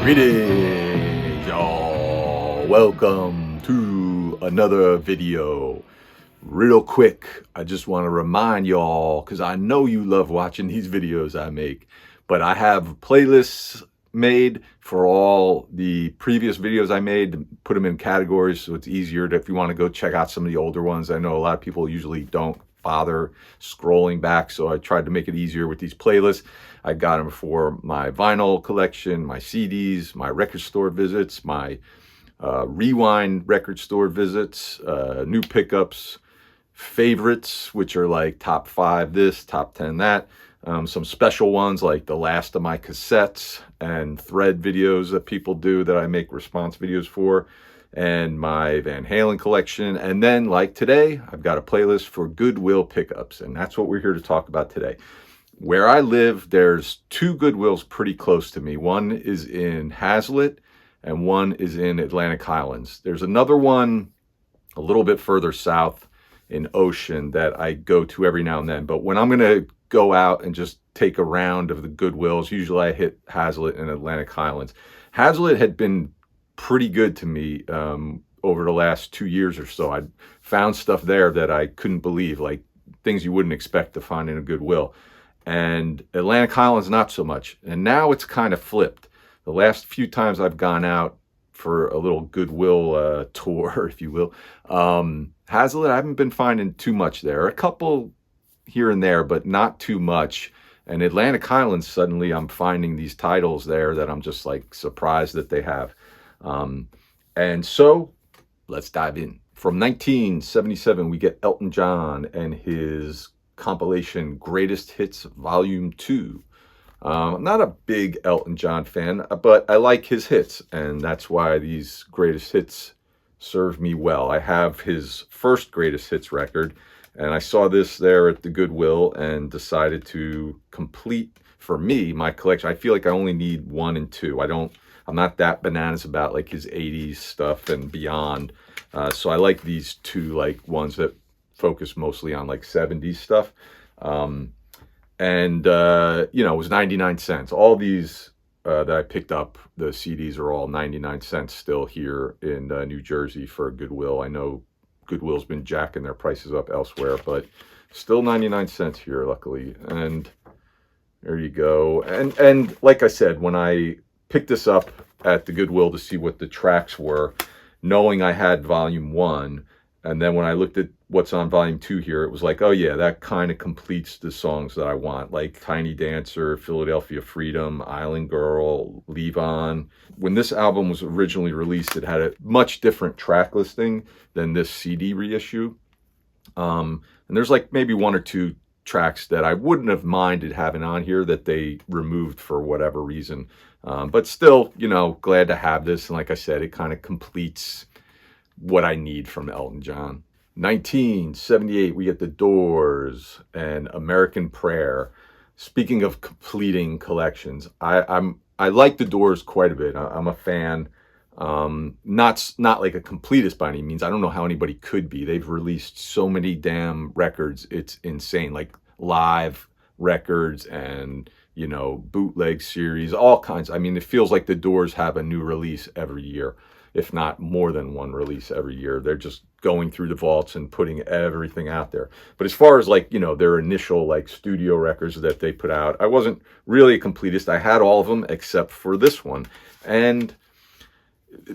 Greetings, y'all. Welcome to another video. Real quick, I just want to remind y'all, because I know you love watching these videos I make, but I have playlists made for all the previous videos I made, put them in categories so it's easier to, if you want to go check out some of the older ones. I know a lot of people usually don't bother scrolling back, so I tried to make it easier with these playlists. I got them for my vinyl collection, my CDs, my record store visits, my rewind record store visits, new pickups, favorites, which are like top 5 this, top 10 that, some special ones like the last of my cassettes and thread videos that people do that I make response videos for, and my Van Halen collection. And then, like today, I've got a playlist for Goodwill pickups, and that's what we're here to talk about today. Where I live, there's 2 Goodwills pretty close to me. One is in Hazlet and one is in Atlantic Highlands. There's another one a little bit further south in Ocean that I go to every now and then. But when I'm going to go out and just take a round of the Goodwills, usually I hit Hazlet and Atlantic Highlands. Hazlet had been pretty good to me over the last 2 years or so. I found stuff there that I couldn't believe, like things you wouldn't expect to find in a Goodwill. And Atlantic Highlands, not so much. And now it's kind of flipped. The last few times I've gone out for a little Goodwill tour, if you will, Hazlet, I haven't been finding too much there. A couple here and there, but not too much. And Atlantic Highlands, suddenly I'm finding these titles there that I'm just like surprised that they have. And so let's dive in. From 1977, we get Elton John and his compilation Greatest Hits Volume 2. I'm not a big Elton John fan, but I like his hits, and that's why these greatest hits serve me well. I have his first greatest hits record, and I saw this there at the Goodwill and decided to complete, for me, my collection. I feel like I only need 1 and 2. I'm not that bananas about like his 80s stuff and beyond. So I like these 2 like ones that focus mostly on like 70s stuff. And it was 99 cents. All these that I picked up, the CDs are all 99 cents still here in New Jersey for Goodwill. I know Goodwill's been jacking their prices up elsewhere, but still 99 cents here, luckily. And there you go. And like I said, when I picked this up at the Goodwill to see what the tracks were, knowing I had Volume 1, and then when I looked at what's on Volume 2 here, it was like, oh yeah, that kind of completes the songs that I want, like Tiny Dancer, Philadelphia Freedom, Island Girl, Leave On. When this album was originally released, it had a much different track listing than this CD reissue. And there's like maybe 1 or 2 tracks that I wouldn't have minded having on here that they removed for whatever reason. But still, glad to have this. And like I said, it kind of completes what I need from Elton John. 1978, we get The Doors and American Prayer. Speaking of completing collections, I like The Doors quite a bit. I'm a fan. Not like a completist by any means. I don't know how anybody could be. They've released so many damn records. It's insane. Like live records and, bootleg series, all kinds. I mean, it feels like The Doors have a new release every year, if not more than 1 release every year. They're just going through the vaults and putting everything out there. But as far as like, their initial like studio records that they put out, I wasn't really a completist. I had all of them except for this one. And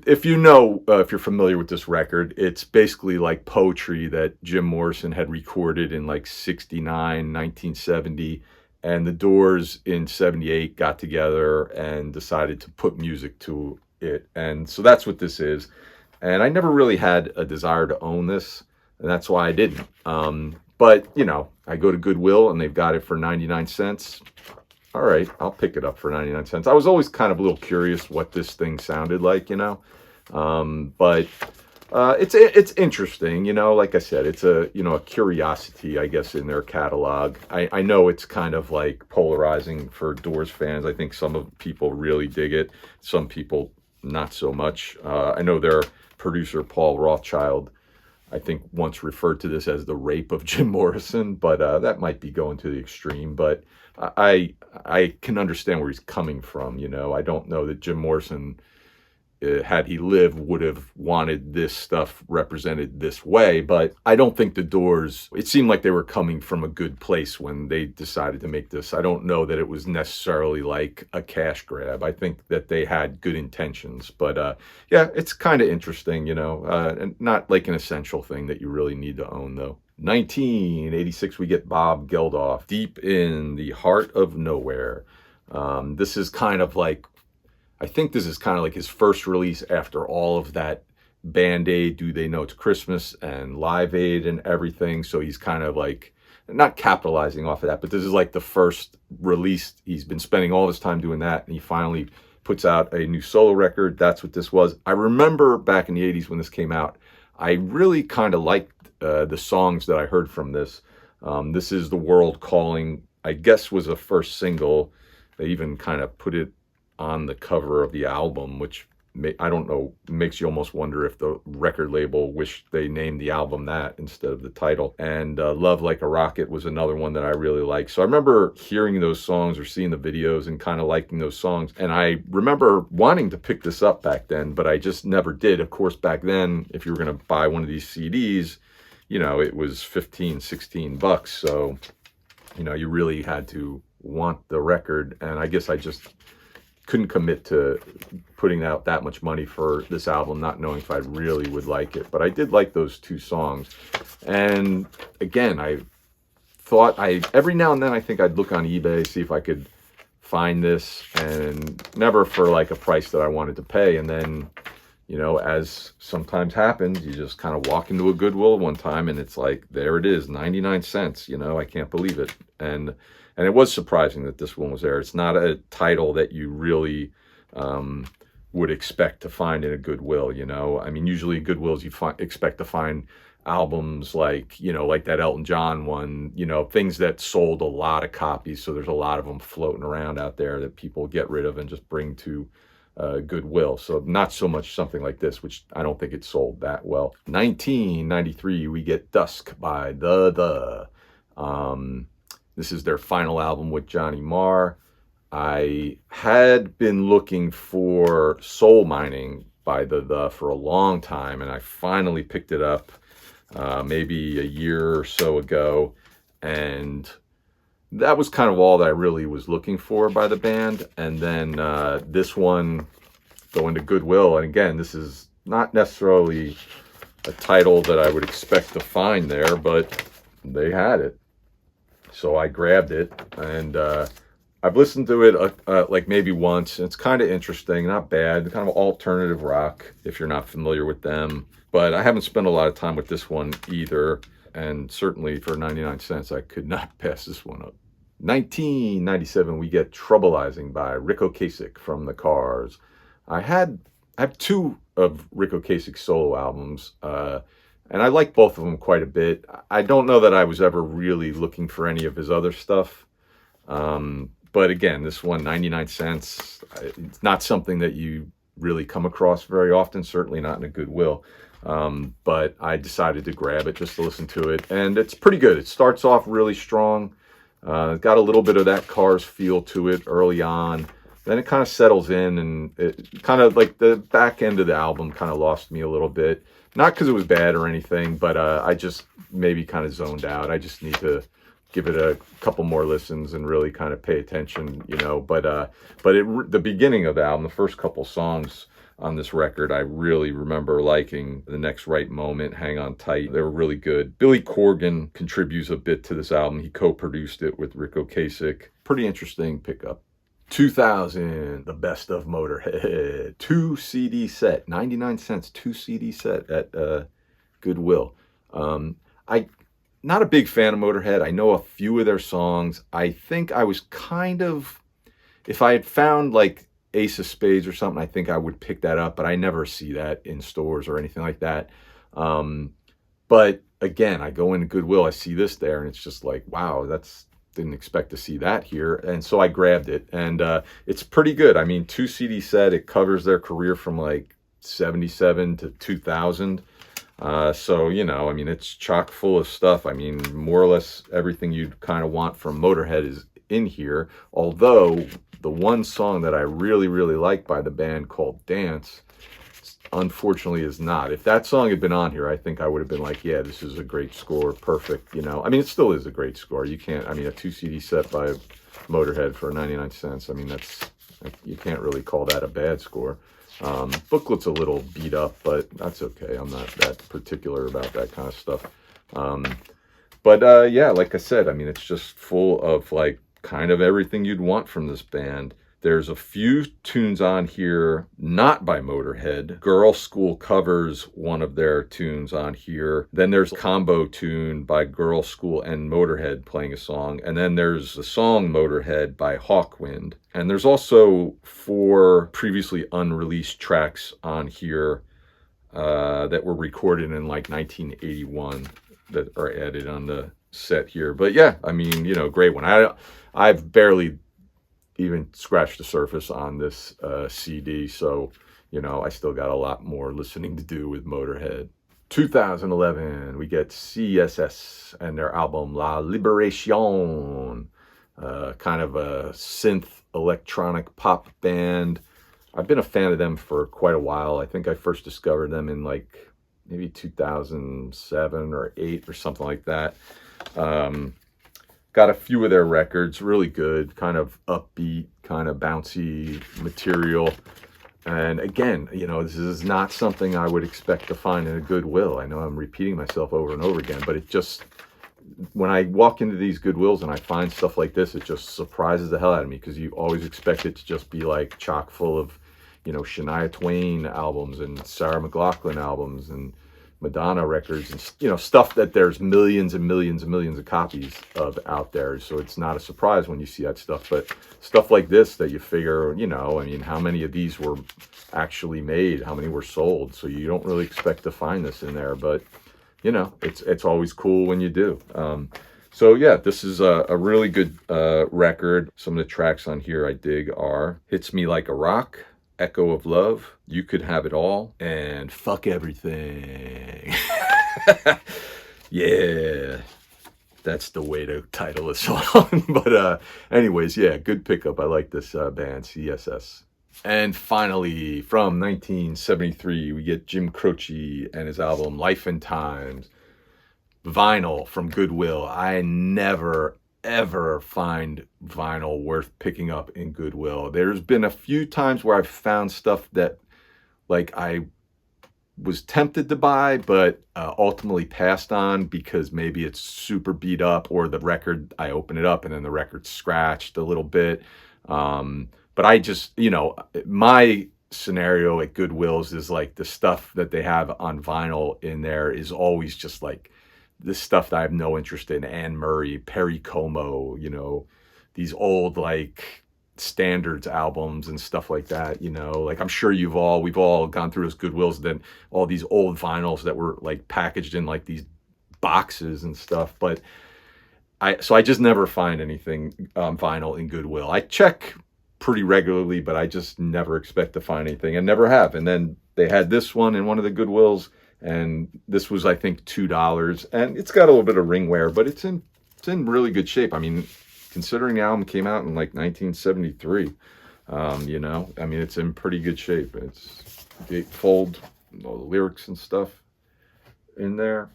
if if you're familiar with this record, it's basically like poetry that Jim Morrison had recorded in like 69, 1970. And the Doors in 78 got together and decided to put music to it. And so that's what this is. And I never really had a desire to own this, and that's why I didn't. But, I go to Goodwill and they've got it for 99 cents. All right, I'll pick it up for 99 cents. I was always kind of a little curious what this thing sounded like, But it's interesting, like I said, it's a curiosity, I guess, in their catalog. I know it's kind of like polarizing for Doors fans. I think some of people really dig it. Some people not so much. I know their producer, Paul Rothchild, I think once referred to this as the rape of Jim Morrison, but that might be going to the extreme. But I can understand where he's coming from. You know, I don't know that Jim Morrison, had he lived, would have wanted this stuff represented this way. But I don't think the Doors, it seemed like they were coming from a good place when they decided to make this. I don't know that it was necessarily like a cash grab. I think that they had good intentions. But yeah, it's kind of interesting, you know, and not like an essential thing that you really need to own, though. 1986, we get Bob Geldof, Deep in the Heart of Nowhere. This is kind of like, I think this is kind of like his first release after all of that Band-Aid, Do They Know It's Christmas, and Live Aid and everything. So he's kind of like, not capitalizing off of that, but this is like the first release. He's been spending all his time doing that, and he finally puts out a new solo record. That's what this was. I remember back in the 80s when this came out, I really kind of liked the songs that I heard from this. This is The World Calling, I guess was a first single. They even kind of put it on the cover of the album, which I don't know, makes you almost wonder if the record label wished they named the album that instead of the title. And Love Like a Rocket was another one that I really liked. So I remember hearing those songs or seeing the videos and kind of liking those songs. And I remember wanting to pick this up back then, but I just never did. Of course, back then, if you were going to buy one of these CDs, you know, it was 15, 16 bucks. So, you know, you really had to want the record. And I guess I just couldn't commit to putting out that much money for this album, not knowing if I really would like it. But I did like those two songs. And again, I thought every now and then I think I'd look on eBay, see if I could find this, and never for like a price that I wanted to pay. And then, you know, as sometimes happens, you just kind of walk into a Goodwill one time and it's like, there it is, 99 cents, you know, I can't believe it. And it was surprising that this one was there. It's not a title that you really would expect to find in a Goodwill, you know. I mean, usually Goodwills you expect to find albums like, you know, like that Elton John one, you know, things that sold a lot of copies. So there's a lot of them floating around out there that people get rid of and just bring to Goodwill. So not so much something like this, which I don't think it sold that well. 1993, we get Dusk by The. This is their final album with Johnny Marr. I had been looking for Soul Mining by The for a long time, and I finally picked it up maybe a year or so ago, and that was kind of all that I really was looking for by the band. And then this one, going to Goodwill, and again, this is not necessarily a title that I would expect to find there, but they had it. So I grabbed it, and I've listened to it like maybe once. It's kind of interesting, not bad, kind of alternative rock if you're not familiar with them. But I haven't spent a lot of time with this one either, and certainly for 99 cents, I could not pass this one up. 1997, we get Troublizing by Rick Ocasek from The Cars. I have two of Rick Ocasek's solo albums, and I like both of them quite a bit. I don't know that I was ever really looking for any of his other stuff. But again, this one, 99 cents, it's not something that you really come across very often, certainly not in a Goodwill. But I decided to grab it just to listen to it. And it's pretty good. It starts off really strong. Got a little bit of that Cars feel to it early on. Then it kind of settles in, and it kind of like the back end of the album kind of lost me a little bit. Not because it was bad or anything, but I just maybe kind of zoned out. I just need to give it a couple more listens and really kind of pay attention, you know. But the beginning of the album, the first couple songs on this record, I really remember liking. The Next Right Moment, Hang On Tight. They were really good. Billy Corgan contributes a bit to this album. He co-produced it with Rick Ocasek. Pretty interesting pickup. 2000, The Best of Motorhead, 2 CD set, 99 cents, 2 CD set at Goodwill. Not a big fan of Motorhead. I know a few of their songs. I think I was kind of, if I had found like Ace of Spades or something, I think I would pick that up, but I never see that in stores or anything like that. But again, I go into Goodwill, I see this there, and it's just like, wow, didn't expect to see that here. And so I grabbed it, and it's pretty good. I mean, 2 CD set, it covers their career from like 77 to 2000. So, you know, I mean, it's chock full of stuff. I mean, more or less everything you'd kind of want from Motorhead is in here. Although the one song that I really, really like by the band called Dance, unfortunately is not. If that song had been on here, I think I would have been like, yeah, this is a great score, perfect, you know. I mean, it still is a great score. You can't, I mean, a 2 CD set by Motorhead for 99 cents. I mean, you can't really call that a bad score. Booklet's a little beat up, but that's okay. I'm not that particular about that kind of stuff. But yeah, like I said, I mean, it's just full of like kind of everything you'd want from this band. There's a few tunes on here not by Motorhead. Girl School covers one of their tunes on here. Then there's a combo tune by Girl School and Motorhead playing a song. And then there's the song Motorhead by Hawkwind. And there's also 4 previously unreleased tracks on here that were recorded in like 1981 that are added on the set here. But yeah, I mean, you know, great one. I've barely even scratched the surface on this CD, so you know, I still got a lot more listening to do with Motorhead. 2011, we get CSS and their album La Liberation, kind of a synth electronic pop band. I've been a fan of them for quite a while. I think I first discovered them in like maybe 2007 or 8 or something like that. Got a few of their records, really good, kind of upbeat, kind of bouncy material. And again, you know, this is not something I would expect to find in a Goodwill. I know I'm repeating myself over and over again, but it just, when I walk into these Goodwills and I find stuff like this, it just surprises the hell out of me, because you always expect it to just be like chock full of, you know, Shania Twain albums and Sarah McLachlan albums and Madonna records and, you know, stuff that there's millions and millions and millions of copies of out there. So it's not a surprise when you see that stuff. But stuff like this that you figure, you know, I mean, how many of these were actually made? How many were sold? So you don't really expect to find this in there. But, you know, it's always cool when you do. So yeah, this is a really good record. Some of the tracks on here I dig are Hits Me Like a Rock, Echo of Love, You Could Have It All, and Fuck Everything. Yeah, that's the way to title a song. But anyways, yeah, good pickup. I like this band, CSS. And finally, from 1973, we get Jim Croce and his album Life and Times. Vinyl from Goodwill. I never ever find vinyl worth picking up in Goodwill. There's been a few times where I've found stuff that like I was tempted to buy, but ultimately passed on because maybe it's super beat up, or the record, I open it up and then the record's scratched a little bit. But I just, you know, my scenario at Goodwill's is like the stuff that they have on vinyl in there is always just like this stuff that I have no interest in. Anne Murray, Perry Como, you know, these old like standards albums and stuff like that, you know, like I'm sure we've all gone through those Goodwills, then all these old vinyls that were like packaged in like these boxes and stuff. But I just never find anything vinyl in Goodwill. I check pretty regularly, but I just never expect to find anything, and never have. And then they had this one in one of the Goodwills, and this was, I think, $2, and it's got a little bit of ring wear, but it's in really good shape. I mean, considering the album came out in like 1973, you know, I mean, it's in pretty good shape. It's gatefold, all the lyrics and stuff in there.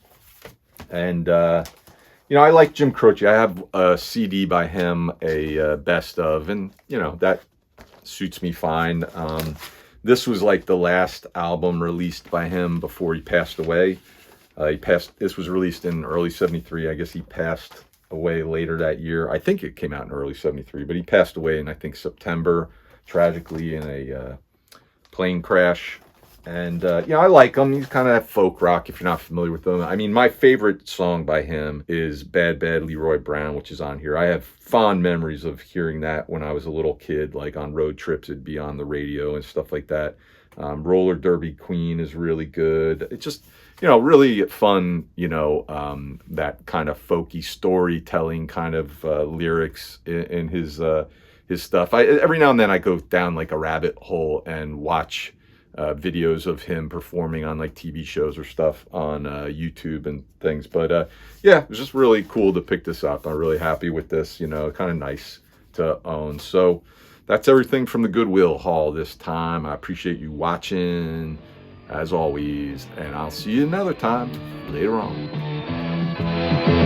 And you know, I like Jim Croce. I have a CD by him, a best of, and you know, that suits me fine. This was like the last album released by him before he passed away. This was released in early 73. I guess he passed away later that year. I think it came out in early 73, but he passed away in, I think, September, tragically, in a plane crash. And, you know, I like him. He's kind of folk rock, if you're not familiar with him. I mean, my favorite song by him is Bad Bad Leroy Brown, which is on here. I have fond memories of hearing that when I was a little kid, like on road trips, it'd be on the radio and stuff like that. Roller Derby Queen is really good. It's just, you know, really fun, you know, that kind of folky storytelling kind of lyrics in his stuff. Every now and then I go down like a rabbit hole and watch videos of him performing on like TV shows or stuff on YouTube and things. But yeah, it was just really cool to pick this up. I'm really happy with this, you know, kind of nice to own. So that's everything from the Goodwill haul this time. I appreciate you watching as always, and I'll see you another time later on.